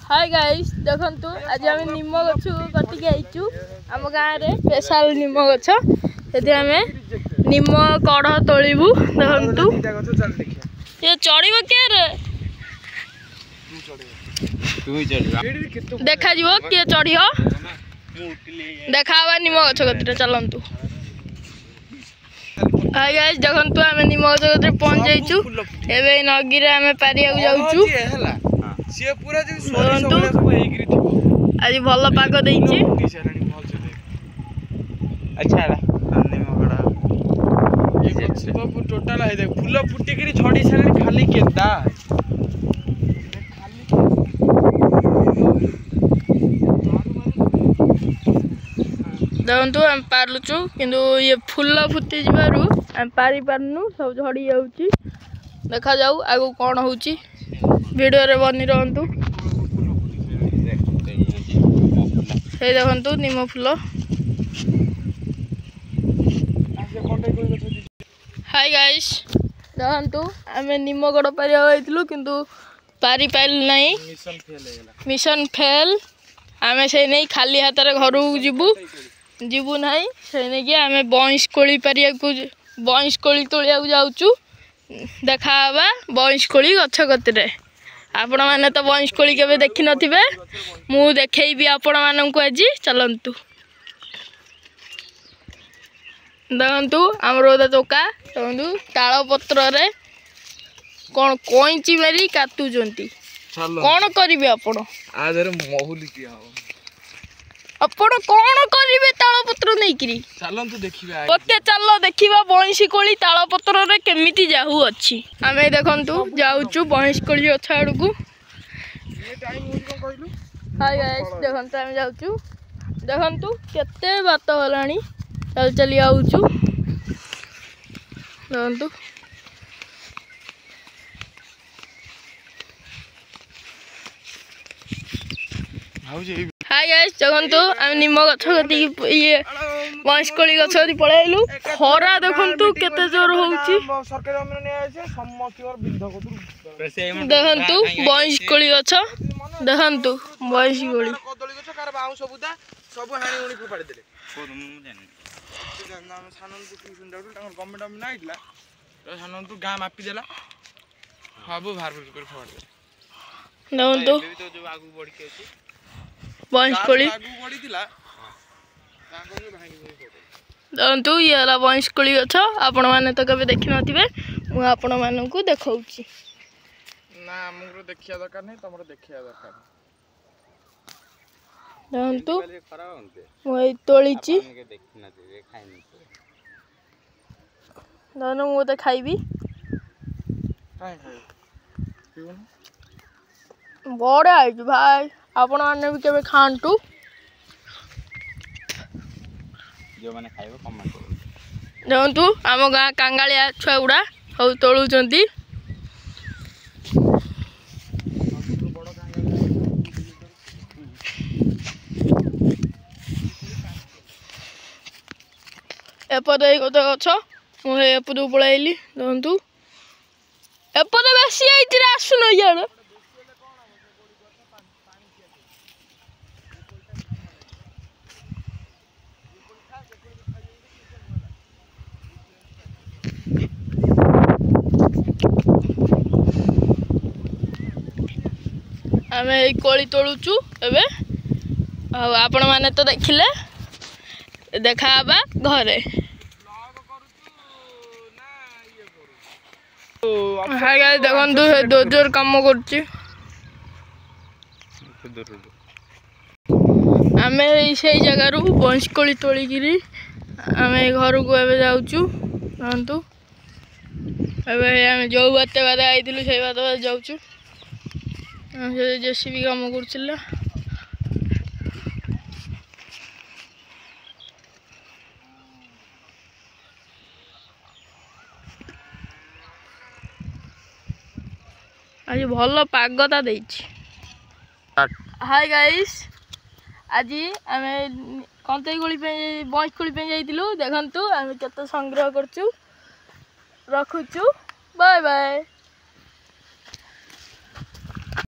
Hi guys देखंतु आज आम निम गछ कटिक आईचु आम गाँव में स्पेशल निम गछ से आम निम कढ़ तोड़बू देखंतु ये चढ़ब किए देखा किए चढ़ देखा निम गछ कत चलतु हाय गाइस देखंतु आम निम गछ कत पहुँच जाइचु एबे नगी आम पारिया जाऊचु आज भल पाग देइछि टोटाल फूल फुटिक झड़ी सारे खाली केदा देखु आम पारुचु किंतु ये फूल फुटी जबारु आम पारि पारनु सब झड़ी जाउची देखा जाऊ आगु कौन होउची वीडियो रे बनी रहंतु हे देखंतु निम फूल हाय गाइस देखंतु आमे निम गड़ पारिया होइतलु किंतु पारि पाइल नहीं मिशन फेल आमे से नहीं खाली हाथ रे घर जीवु नहीं से नहीं कि आमे बंश कोली पारिया को बंश कोली तोलिया जाउचु देखा बा बंश कोली गछ कतरे आपण माने तो बंश कोली केबे देखि नथिबे मु देखेइबी आपण माननकु आज चलंतु देखंतु हमरो चोका देखंतु ताଳ पत्र रे कोन कोइंची मारी काटू जंती कोन करिवे आपण आदर महुली किया हो आपण कोन करिवे ताळ पत्र नै करी चलंतु देखिबा ओके चलो देखिबा बंशी कोली ताळ पत्र रे केमिति जाहु अछि आमे देखंतु जाउचु बंश कोली अछाडू को ये टाइम हो कोन कहलु हाय गाइस देखंतु आमे जाउचु देखंतु केते बात होलानी चल चली आउचु देखंतु हाय गाइस देखंतु आम निम गछ गति ये बंशकोली गछ गति पळाइलु खरा देखंतु केते जोर होउची सरकार हमने ने आछे सम्मति और बिंध को देखंतु बंशकोली गछ देखंतु बंशकोली कदली गछ कार बाउ सबुदा सब हाणी उणी को पाडी देले मु जानि नाम सानंतु ट्यूशन डाउट टांग गवर्नमेंट हम नाइटला तो सानंतु गां मापी देला हाबो भारपुर कर फड़ दे देखंतु तो जो आगु बढ़ के अछि बंशकोली आगु बढ़ी थिला तांको जो भांगी बोली देखंतु ये वाला बंशकोली गछ आपण माने तो कबे देखि नथिबे मु आपण माननकु देखाउची ना हमरो देखिया दरकार नहीं तमरो देखिया दरकार देखंतु मु तोळीची दानो मु तो खाइबी काई खाइ पिउन बड़े आइज भाई आपण माने भी केबे खांटू जो माने खाइबो कमेंट करो देखंतु आम गाँ कांगालिया छुआ गुड़ा सब तोलुचंती एपदे गोटे गछ मुझे एपद पलैली देखंतु एपदे बेसी आइति आसुन इयाडे आम कोली तोलुचु एबे आपण माने तो देखिले देखा बा घरे हाय गाइस देखंतु हे दोजोर काम करछि आमे सेई जगह रु बंशकोली तोली गिरी आमे घर को एबे जाउचु देखंतु एबे आमे जो बाते बाते आइतिलु सेई बाते जाउचु जेसीबी काम करछिला आज भल पागता देछि हाय गाइस आज आमे कंतई गोली पे बंशकोली पे जाइतिलु देखंतु आमे केते संग्रह करछु रखुछु बाय बाय।